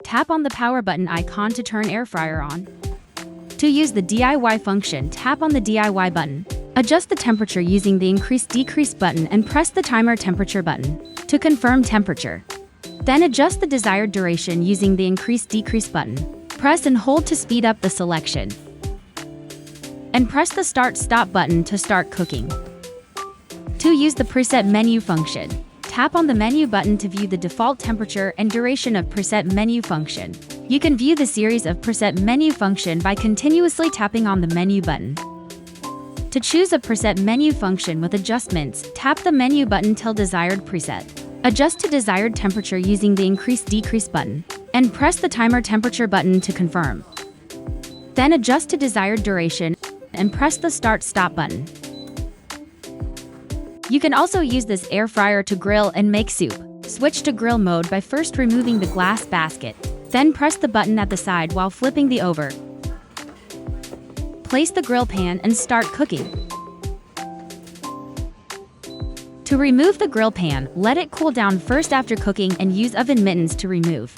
tap on the power button icon to turn air fryer on. To use the DIY function, tap on the DIY button. Adjust the temperature using the increase-decrease button and press the timer temperature button to confirm temperature. Then adjust the desired duration using the increase-decrease button. Press and hold to speed up the selection. And press the start-stop button to start cooking. To use the preset menu function, tap on the menu button to view the default temperature and duration of preset menu function. You can view the series of preset menu function by continuously tapping on the menu button. To choose a preset menu function with adjustments, tap the menu button till desired preset. Adjust to desired temperature using the increase-decrease button, and press the timer temperature button to confirm. Then adjust to desired duration, and press the start-stop button. You can also use this air fryer to grill and make soup. Switch to grill mode by first removing the glass basket. Then press the button at the side while flipping the over. Place the grill pan and start cooking. To remove the grill pan, let it cool down first after cooking and use oven mittens to remove.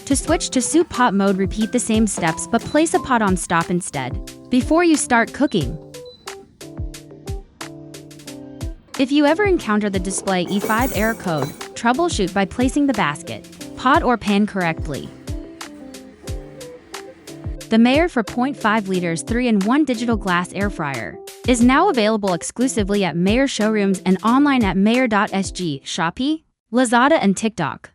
To switch to soup pot mode, repeat the same steps but place a pot on stop instead, before you start cooking. If you ever encounter the display E5 error code, troubleshoot by placing the basket, pot or pan correctly. The Mayer for 0.5 liters 3-in-1 digital glass air fryer is now available exclusively at Mayer showrooms and online at mayer.sg, Shopee, Lazada and TikTok.